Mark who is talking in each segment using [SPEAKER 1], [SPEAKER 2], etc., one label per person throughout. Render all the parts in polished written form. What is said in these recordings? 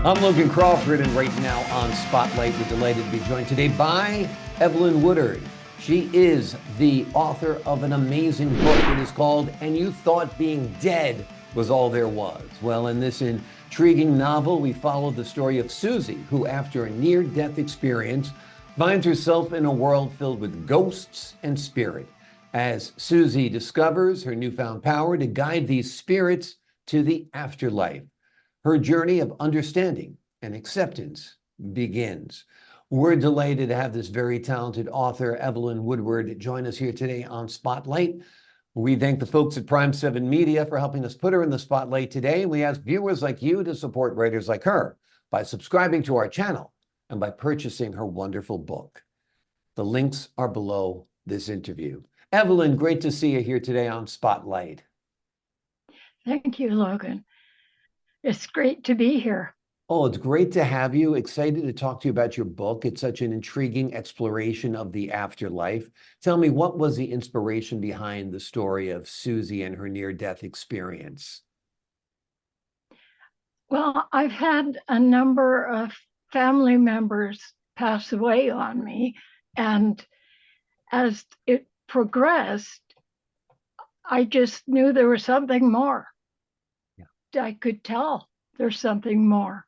[SPEAKER 1] I'm Logan Crawford, and right now on Spotlight, we're delighted to be joined today by Evelyn Woodward. She is the author of an amazing book. It is called And You Thought Being Dead Was All There Was. Well, in this intriguing novel, we follow the story of Susie, who, after a near-death experience, finds herself in a world filled with ghosts and spirit, as Susie discovers her newfound power to guide these spirits to the afterlife. Her journey of understanding and acceptance begins. We're delighted to have this very talented author, Evelyn Woodward, join us here today on Spotlight. We thank the folks at Prime 7 Media for helping us put her in the spotlight today. We ask viewers like you to support writers like her by subscribing to our channel and by purchasing her wonderful book. The links are below this interview. Evelyn, great to see you here today on Spotlight.
[SPEAKER 2] Thank you, Logan. It's great to be here.
[SPEAKER 1] Oh, it's great to have you. Excited to talk to you about your book. It's such an intriguing exploration of the afterlife. Tell me, what was the inspiration behind the story of Susie and her near-death experience?
[SPEAKER 2] Well, I've had a number of family members pass away on me, and as it progressed, I just knew there was something more. Yeah. I could tell there's something more.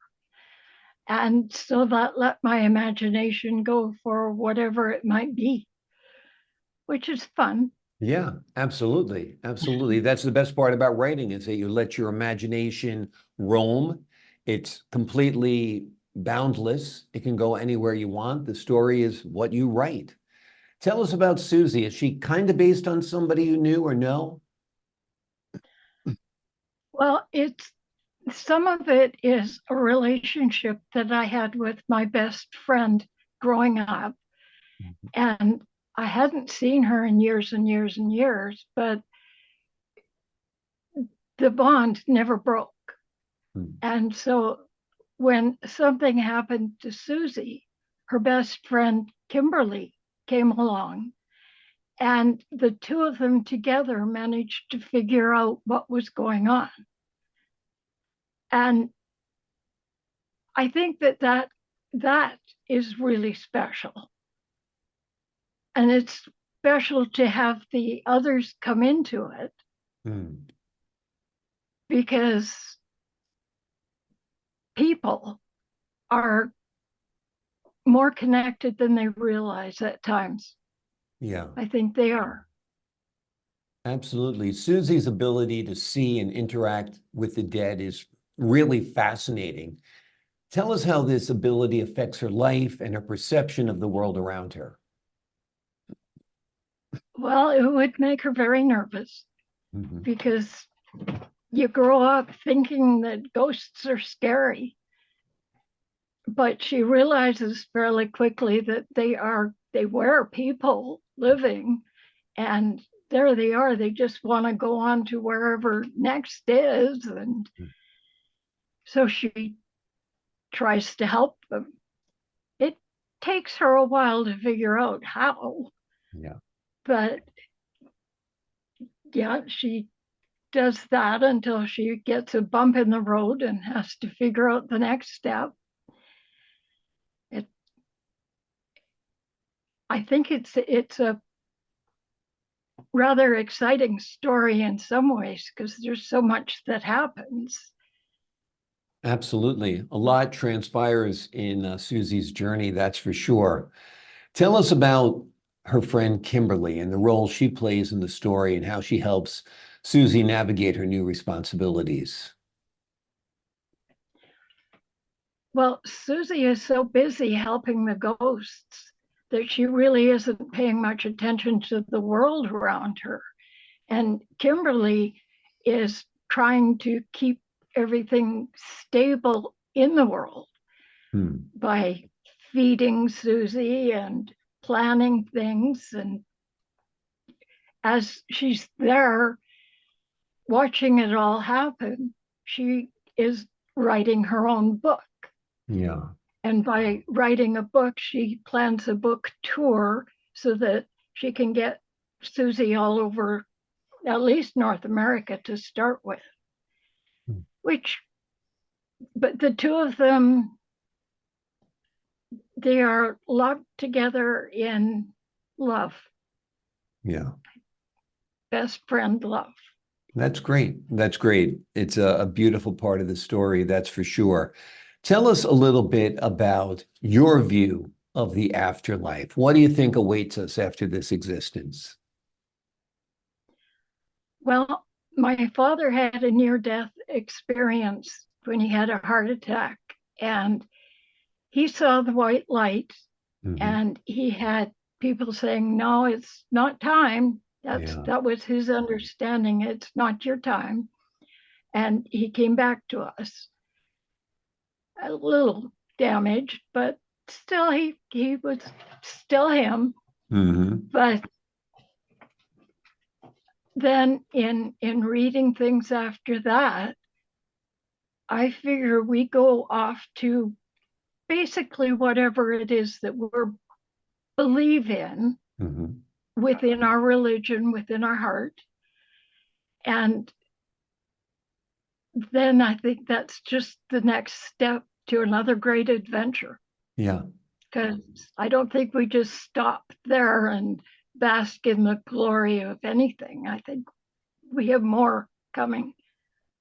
[SPEAKER 2] And so that let my imagination go for whatever it might be, which is fun.
[SPEAKER 1] Yeah, absolutely. Absolutely. That's the best part about writing is that you let your imagination roam. It's completely boundless. It can go anywhere you want. The story is what you write. Tell us about Susie. Is she kind of based on somebody you knew or know?
[SPEAKER 2] Well, it's some of it is a relationship that I had with my best friend growing up. And I hadn't seen her in years and years and years, but the bond never broke. And so when something happened to Susie, her best friend Kimberly came along, and the two of them together managed to figure out what was going on. And I think that is really special. And it's special to have the others come into it because people are more connected than they realize at times.
[SPEAKER 1] Yeah.
[SPEAKER 2] I think they are.
[SPEAKER 1] Absolutely. Susie's ability to see and interact with the dead is really fascinating. Tell us how this ability affects her life and her perception of the world around her.
[SPEAKER 2] Well, it would make her very nervous because you grow up thinking that ghosts are scary. But she realizes fairly quickly that they were people living, and there they are. They just want to go on to wherever next is. And so she tries to help them. It takes her a while to figure out how.
[SPEAKER 1] Yeah.
[SPEAKER 2] But yeah, she does that until she gets a bump in the road and has to figure out the next step. I think it's a rather exciting story in some ways because there's so much that happens.
[SPEAKER 1] Absolutely. A lot transpires in Susie's journey, that's for sure. Tell us about her friend Kimberly and the role she plays in the story and how she helps Susie navigate her new responsibilities.
[SPEAKER 2] Well, Susie is so busy helping the ghosts that she really isn't paying much attention to the world around her. And Kimberly is trying to keep everything stable in the world by feeding Susie and planning things. And as she's there watching it all happen, she is writing her own book.
[SPEAKER 1] Yeah.
[SPEAKER 2] And by writing a book, she plans a book tour so that she can get Susie all over at least North America to start with, which but the two of them, they are locked together in love,
[SPEAKER 1] Yeah.
[SPEAKER 2] best friend love.
[SPEAKER 1] That's great. That's great. It's a beautiful part of the story, that's for sure. Tell us a little bit about your view of the afterlife. What do you think awaits us after this existence?
[SPEAKER 2] Well, my father had a near death experience when he had a heart attack, and he saw the white light,
[SPEAKER 1] Hmm.
[SPEAKER 2] and he had people saying, "No, it's not time."
[SPEAKER 1] Yeah.
[SPEAKER 2] That was his understanding. It's not your time. And he came back to us a little damaged, but still he was still him.
[SPEAKER 1] Hmm.
[SPEAKER 2] But then in reading things after that, I figure we go off to basically whatever it is that we're believe in
[SPEAKER 1] Hmm.
[SPEAKER 2] within our religion, within our heart. And then I think that's just the next step to another great adventure.
[SPEAKER 1] Yeah.
[SPEAKER 2] Because I don't think we just stop there and bask in the glory of anything. I think we have more coming.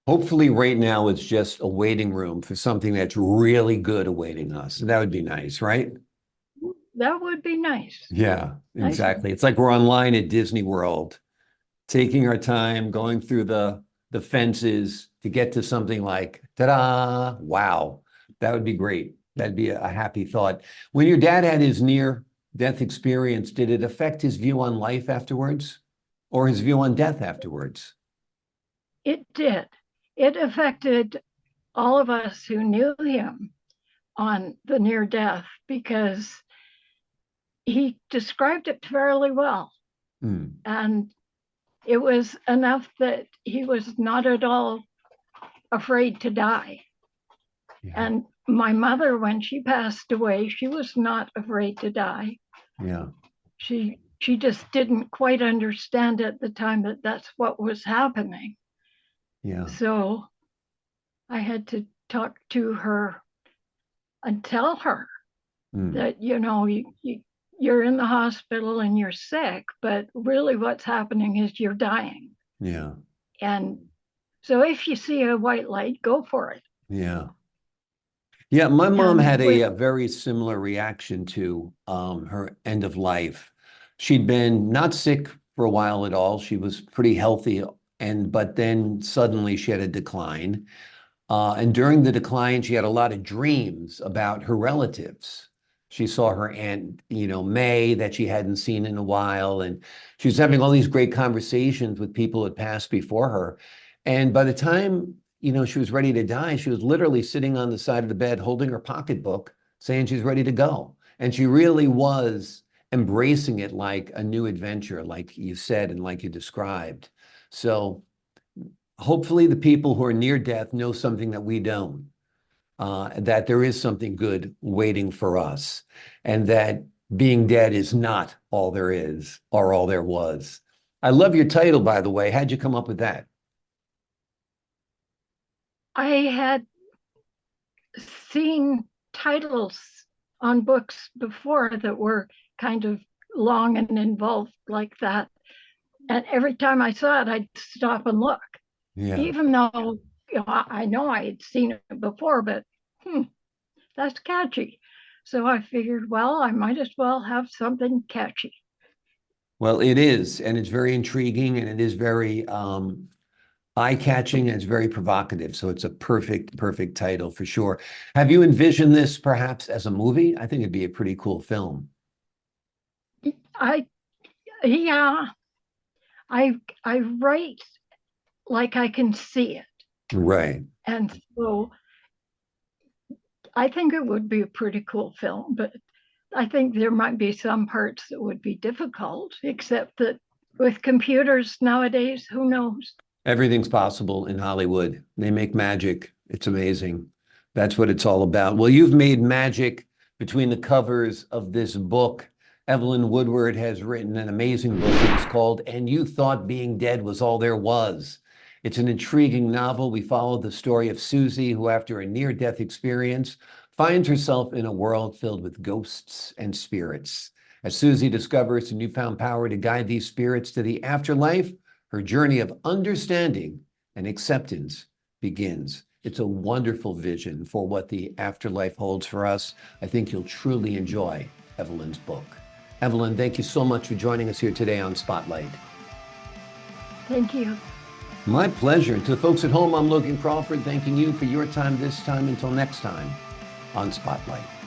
[SPEAKER 1] Hopefully, right now it's just a waiting room for something that's really good awaiting us. That would be nice, right?
[SPEAKER 2] That would be nice.
[SPEAKER 1] Yeah,
[SPEAKER 2] Nice.
[SPEAKER 1] exactly. It's like we're online at Disney World, taking our time, going through the fences to get to something like ta-da! Wow, that would be great. That'd be a happy thought. When your dad had his near-death experience, did it affect his view on life afterwards, or his view on death afterwards?
[SPEAKER 2] It did. It affected all of us who knew him on the near death because he described it fairly well.
[SPEAKER 1] Hmm.
[SPEAKER 2] And it was enough that he was not at all afraid to die.
[SPEAKER 1] Yeah,
[SPEAKER 2] And my mother, when she passed away, she was not afraid to die.
[SPEAKER 1] yeah,
[SPEAKER 2] She just didn't quite understand at the time that that's what was happening.
[SPEAKER 1] yeah.
[SPEAKER 2] So I had to talk to her and tell her
[SPEAKER 1] Hmm.
[SPEAKER 2] that you're in the hospital and you're sick, but really what's happening is you're dying.
[SPEAKER 1] Yeah,
[SPEAKER 2] And so if you see a white light, go for it.
[SPEAKER 1] yeah. Yeah, my mom
[SPEAKER 2] And
[SPEAKER 1] had
[SPEAKER 2] with
[SPEAKER 1] a very similar reaction to her end of life. She'd been not sick for a while at all. She was pretty healthy, and but then suddenly she had a decline. And during the decline, she had a lot of dreams about her relatives. She saw her aunt, May, that she hadn't seen in a while, and she was having all these great conversations with people who had passed before her. And by the time, she was ready to die, she was literally sitting on the side of the bed holding her pocketbook, saying she's ready to go. And she really was embracing it like a new adventure, like you said, and like you described. So hopefully the people who are near death know something that we don't, that there is something good waiting for us, and that being dead is not all there is or all there was. I love your title, by the way. How'd you come up with that?
[SPEAKER 2] I had seen titles on books before that were kind of long and involved like that. And every time I saw it, I'd stop and look,
[SPEAKER 1] Yeah.
[SPEAKER 2] even though I know I had seen it before, but that's catchy. So I figured, well, I might as well have something catchy.
[SPEAKER 1] Well, it is, and it's very intriguing, and it is very eye-catching, and it's very provocative. So it's a perfect, perfect title for sure. Have you envisioned this perhaps as a movie? I think it'd be a pretty cool film.
[SPEAKER 2] I yeah, I write like I can see it.
[SPEAKER 1] Right.
[SPEAKER 2] And so I think it would be a pretty cool film, but I think there might be some parts that would be difficult, except that with computers nowadays, who knows?
[SPEAKER 1] Everything's possible in Hollywood. They make magic. It's amazing. That's what it's all about. Well, you've made magic between the covers of this book. Evelyn Woodward has written an amazing book. It is called And You Thought Being Dead Was All There Was. It's an intriguing novel. We follow the story of Susie, who, after a near-death experience, finds herself in a world filled with ghosts and spirits. As Susie discovers a newfound power to guide these spirits to the afterlife, her journey of understanding and acceptance begins. It's a wonderful vision for what the afterlife holds for us. I think you'll truly enjoy Evelyn's book. Evelyn, thank you so much for joining us here today on Spotlight.
[SPEAKER 2] Thank you.
[SPEAKER 1] My pleasure. To the folks at home, I'm Logan Crawford, thanking you for your time this time. Until next time on Spotlight.